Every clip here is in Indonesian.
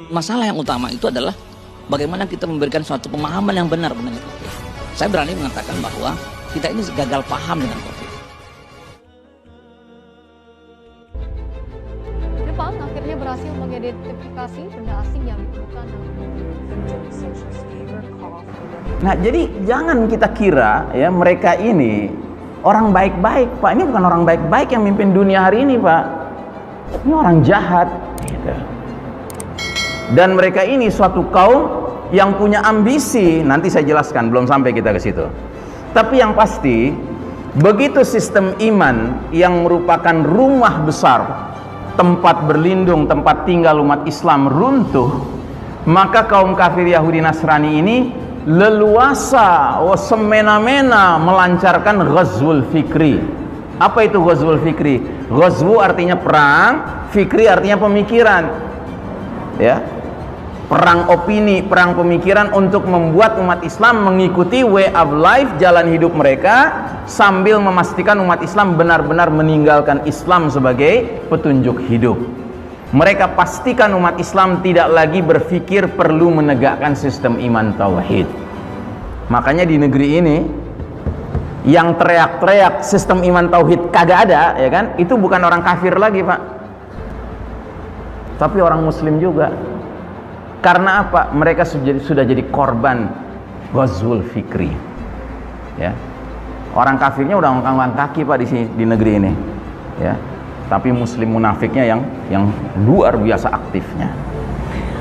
masalah yang utama itu adalah bagaimana kita memberikan suatu pemahaman yang benar mengenai COVID. Saya berani mengatakan bahwa kita ini gagal paham dengan COVID. Jepang akhirnya berhasil mengidentifikasi benda asing yang ditemukan dalam Nah, jadi jangan kita kira ya mereka ini orang baik-baik, Pak. Ini bukan orang baik-baik yang mimpin dunia hari ini, Pak. Ini orang jahat gitu. Dan mereka ini suatu kaum yang punya ambisi. Nanti saya jelaskan, belum sampai kita ke situ. Tapi yang pasti, begitu sistem iman yang merupakan rumah besar, tempat berlindung, tempat tinggal umat Islam runtuh, maka kaum kafir Yahudi Nasrani ini leluasa, semena-mena melancarkan ghazwul fikri. Apa itu ghazwul fikri? Ghazwu artinya perang, fikri artinya pemikiran. Ya. Perang opini, perang pemikiran untuk membuat umat Islam mengikuti way of life, jalan hidup mereka, sambil memastikan umat Islam benar-benar meninggalkan Islam sebagai petunjuk hidup. Mereka pastikan umat Islam tidak lagi berpikir perlu menegakkan sistem iman tauhid. Makanya di negeri ini yang teriak-teriak sistem iman tauhid kagak ada, ya kan? Itu bukan orang kafir lagi, Pak. Tapi orang muslim juga. Karena apa? Mereka sudah jadi korban ghazwul fikri. Ya. Orang kafirnya udah ngangkat kaki, Pak, di sini, di negeri ini. Ya. Tapi muslim munafiknya yang luar biasa aktifnya.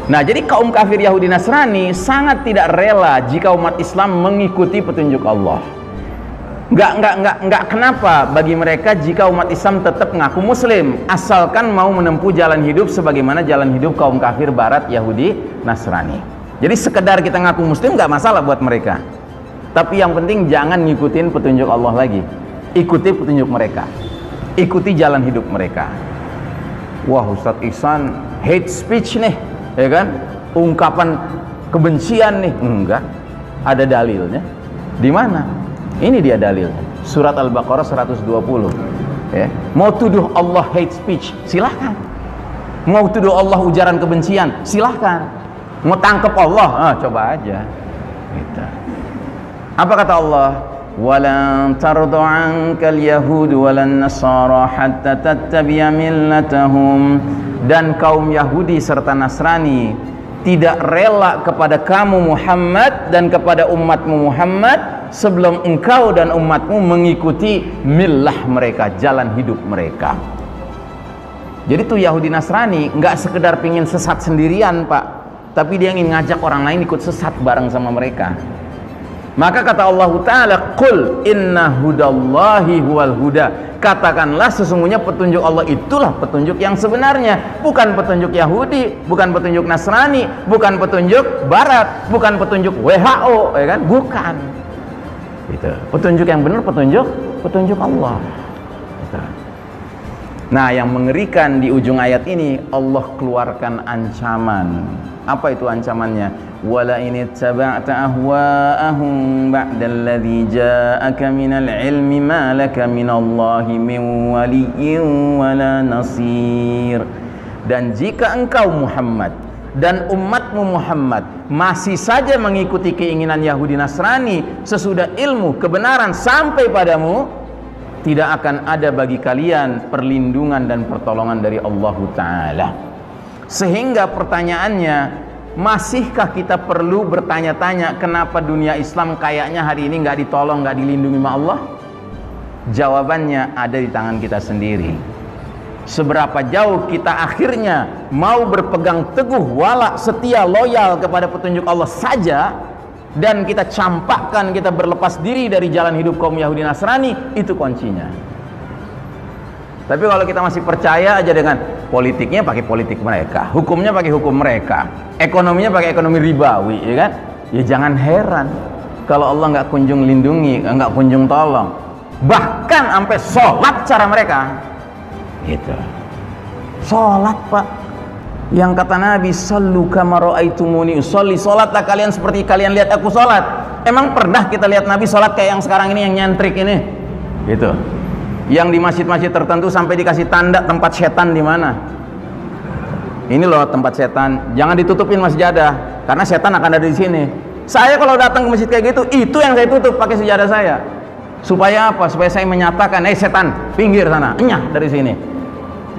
Nah, jadi kaum kafir Yahudi Nasrani sangat tidak rela jika umat Islam mengikuti petunjuk Allah. Enggak kenapa bagi mereka jika umat Islam tetap ngaku muslim, asalkan mau menempuh jalan hidup sebagaimana jalan hidup kaum kafir barat Yahudi Nasrani. Jadi sekedar kita ngaku muslim enggak masalah buat mereka. Tapi yang penting jangan ngikutin petunjuk Allah lagi. Ikuti petunjuk mereka. Ikuti jalan hidup mereka. Wah, Ustadz Ihsan hate speech nih, ya kan? Ungkapan kebencian nih. Enggak. Ada dalilnya. Di mana? Ini dia dalilnya. Surat Al-Baqarah 120. Ya. Mau tuduh Allah hate speech, silahkan. Mau tuduh Allah ujaran kebencian, silahkan. Mau tangkap Allah, coba aja. Gitu. Apa kata Allah? وَلَنْ تَرْضَ عَنْكَ الْيَهُودُ وَلَا النَّصَارَى حَتَّى تَتَّبِعَ مِلَّتَهُمْ. Dan kaum Yahudi serta Nasrani tidak rela kepada kamu Muhammad dan kepada umatmu Muhammad sebelum engkau dan umatmu mengikuti millah mereka, jalan hidup mereka. Jadi tuh Yahudi Nasrani nggak sekedar pingin sesat sendirian, Pak, tapi dia ingin ngajak orang lain ikut sesat bareng sama mereka. Maka kata Allah Ta'ala, qul inna hudallahi huwal huda. Katakanlah sesungguhnya petunjuk Allah itulah petunjuk yang sebenarnya. Bukan petunjuk Yahudi, bukan petunjuk Nasrani, bukan petunjuk Barat, bukan petunjuk WHO, ya kan? Bukan. Gitu. Petunjuk yang benar petunjuk Allah. Gitu. Nah, yang mengerikan di ujung ayat ini Allah keluarkan ancaman. Apa itu ancamannya? Wala in ittaba'ta ahwa'ahum ba'dalladzi ja'aka minal ilmi ma laka minallahi min waliyyin wala nasir. Dan jika engkau Muhammad dan umatmu Muhammad masih saja mengikuti keinginan Yahudi Nasrani sesudah ilmu kebenaran sampai padamu, tidak akan ada bagi kalian perlindungan dan pertolongan dari Allah Ta'ala. Sehingga pertanyaannya, masihkah kita perlu bertanya-tanya kenapa dunia Islam kayaknya hari ini nggak ditolong, nggak dilindungi sama Allah? Jawabannya ada di tangan kita sendiri. Seberapa jauh kita akhirnya mau berpegang teguh, wala, setia, loyal kepada petunjuk Allah saja, dan kita campakkan, kita berlepas diri dari jalan hidup kaum Yahudi Nasrani, itu kuncinya. Tapi kalau kita masih percaya aja dengan politiknya pakai politik mereka, hukumnya pakai hukum mereka, ekonominya pakai ekonomi ribawi, ya kan? Ya jangan heran kalau Allah nggak kunjung lindungi, nggak kunjung tolong. Bahkan sampai sholat cara mereka, gitu. Sholat, Pak. Yang kata Nabi, sallu kama ra'aitumuni usolli, sholatlah kalian seperti kalian lihat aku sholat. Emang pernah kita lihat Nabi sholat kayak yang sekarang ini, yang nyentrik ini, gitu? Yang di masjid-masjid tertentu sampai dikasih tanda tempat setan di mana? ini loh tempat setan, jangan ditutupin masjadah karena setan akan ada di sini. Saya kalau datang ke masjid kayak gitu, itu yang saya tutup pakai sejadah saya. Supaya apa? Supaya saya menyatakan, setan, pinggir sana, enyah dari sini.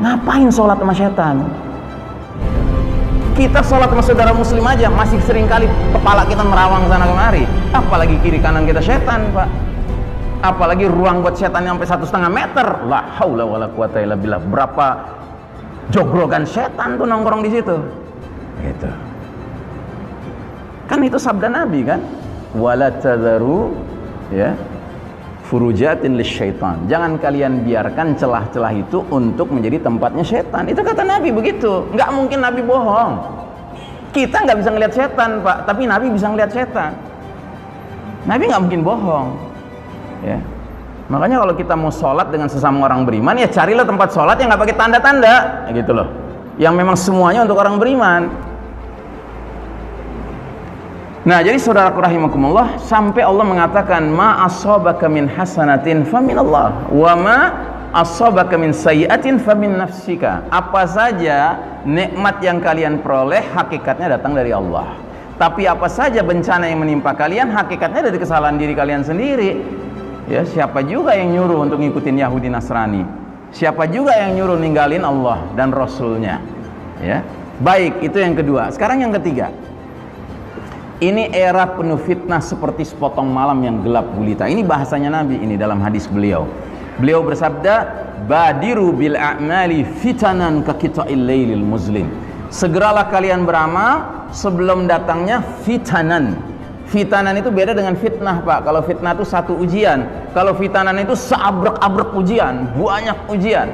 Ngapain sholat sama setan? Kita sholat sama saudara muslim aja masih sering kali kepala kita merawang sana kemari, apalagi kiri kanan kita setan, Pak. Apalagi ruang buat setan yang sampai 1,5 meter. La haula wala quwata illa billah. Berapa jogrogan setan tuh nongkrong di situ. Gitu. Kan itu sabda Nabi kan? Wala tadharu ya furujatin lisyaitan. Jangan kalian biarkan celah-celah itu untuk menjadi tempatnya setan. Itu kata Nabi begitu. Nggak mungkin Nabi bohong. Kita nggak bisa ngelihat setan, Pak, tapi Nabi bisa ngelihat setan. Nabi nggak mungkin bohong. Ya. Makanya kalau kita mau sholat dengan sesama orang beriman, ya carilah tempat sholat yang nggak pakai tanda-tanda, gitu loh. Yang memang semuanya untuk orang beriman. Nah, jadi saudaraku rahimakumullah, sampai Allah mengatakan ma asabaka min hasanatin faminallah wa ma asabaka min sayyi'atin famin nafsika. Apa saja nikmat yang kalian peroleh hakikatnya datang dari Allah. Tapi apa saja bencana yang menimpa kalian hakikatnya dari kesalahan diri kalian sendiri. Ya, siapa juga yang nyuruh untuk ngikutin Yahudi Nasrani? Siapa juga yang nyuruh ninggalin Allah dan Rasulnya? Ya. Baik, itu yang kedua. Sekarang yang ketiga. Ini era penuh fitnah seperti sepotong malam yang gelap gulita. Ini bahasanya Nabi ini dalam hadis beliau. Beliau bersabda, "Badiru bil a'mali fitanan ka qita'il lailil muzlim." Segeralah kalian beramal sebelum datangnya fitanan. Fitanan itu beda dengan fitnah, Pak. Kalau fitnah itu satu ujian, kalau fitanan itu seabrek-abrek ujian, banyak ujian.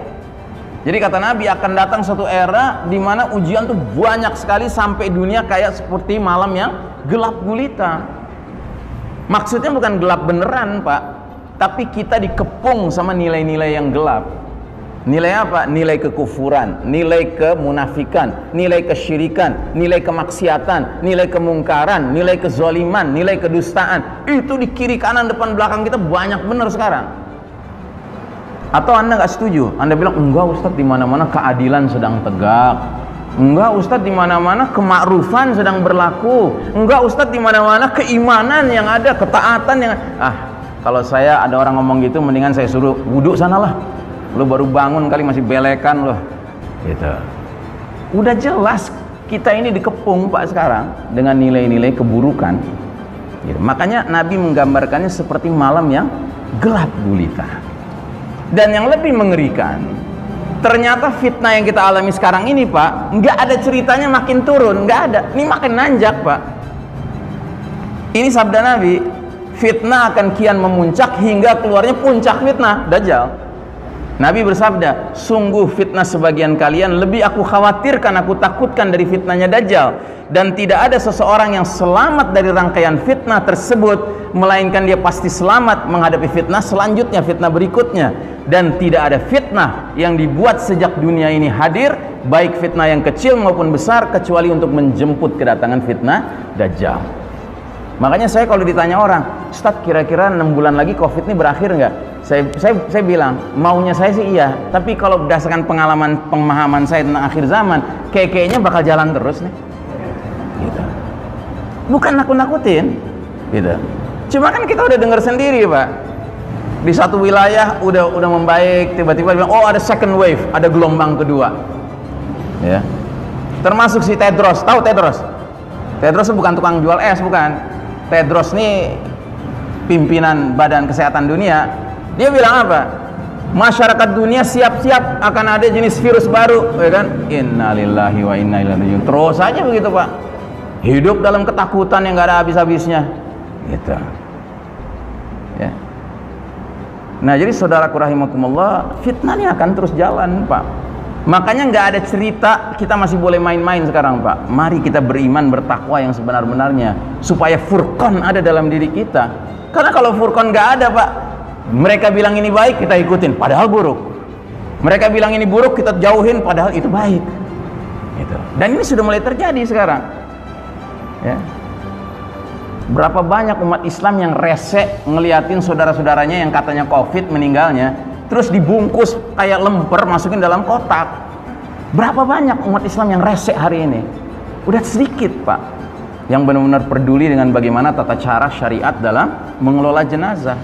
Jadi kata Nabi akan datang suatu era di mana ujian tuh banyak sekali sampai dunia kayak seperti malam yang gelap gulita. Maksudnya bukan gelap beneran, Pak, tapi kita dikepung sama nilai-nilai yang gelap. Nilai apa? Nilai kekufuran, nilai kemunafikan, nilai kesyirikan, nilai kemaksiatan, nilai kemungkaran, nilai kezaliman, nilai kedustaan. Itu di kiri kanan depan belakang kita banyak bener sekarang. Atau Anda nggak setuju? Anda bilang, enggak Ustadz, di mana-mana keadilan sedang tegak. Enggak Ustadz, di mana-mana kemakrufan sedang berlaku. Enggak Ustadz, di mana-mana keimanan yang ada, ketaatan yang kalau saya ada orang ngomong gitu, mendingan saya suruh wudhu sanalah. Lu baru bangun kali masih belekan loh. Gitu. Udah jelas kita ini dikepung, Pak, sekarang dengan nilai-nilai keburukan. Gitu. Makanya Nabi menggambarkannya seperti malam yang gelap gulita. Dan yang lebih mengerikan, ternyata fitnah yang kita alami sekarang ini, Pak, nggak ada ceritanya makin turun, nggak ada. Ini makin nanjak, Pak. Ini sabda Nabi, fitnah akan kian memuncak hingga keluarnya puncak fitnah, Dajjal. Nabi bersabda, sungguh fitnah sebagian kalian lebih aku khawatirkan, aku takutkan dari fitnahnya Dajjal. Dan tidak ada seseorang yang selamat dari rangkaian fitnah tersebut, melainkan dia pasti selamat menghadapi fitnah selanjutnya, fitnah berikutnya. Dan tidak ada fitnah yang dibuat sejak dunia ini hadir, baik fitnah yang kecil maupun besar, kecuali untuk menjemput kedatangan fitnah Dajjal. Makanya saya kalau ditanya orang, Ustadz, kira-kira 6 bulan lagi COVID ini berakhir nggak? Saya bilang, maunya saya sih iya, tapi kalau berdasarkan pemahaman saya tentang akhir zaman, kayaknya bakal jalan terus nih. Gitu. Bukan nakut-nakutin, gitu. Cuma kan kita udah dengar sendiri, Pak. Di satu wilayah udah membaik, tiba-tiba bilang, oh ada second wave, ada gelombang kedua. Ya. Termasuk si Tedros, tahu Tedros? Tedros bukan tukang jual es, bukan. Tedros nih pimpinan Badan Kesehatan Dunia. Dia bilang apa? Masyarakat dunia siap-siap akan ada jenis virus baru, ya kan? Innalillahi wa inna ilaihi raji'un. Terus aja begitu, Pak. Hidup dalam ketakutan yang nggak ada habis-habisnya, gitu. Ya. Nah, jadi saudaraku rahimakumullah, fitnah ini akan terus jalan, Pak. Makanya nggak ada cerita kita masih boleh main-main sekarang, Pak. Mari kita beriman, bertakwa yang sebenar-benarnya, supaya furqan ada dalam diri kita. Karena kalau furqan nggak ada, Pak, mereka bilang ini baik, kita ikutin, padahal buruk. Mereka bilang ini buruk, kita jauhin, padahal itu baik. Gitu. Dan ini sudah mulai terjadi sekarang. Ya. Berapa banyak umat Islam yang rese ngeliatin saudara-saudaranya yang katanya COVID meninggalnya, terus dibungkus kayak lemper, masukin dalam kotak. Berapa banyak umat Islam yang resek hari ini? Udah sedikit, Pak, yang benar-benar peduli dengan bagaimana tata cara syariat dalam mengelola jenazah.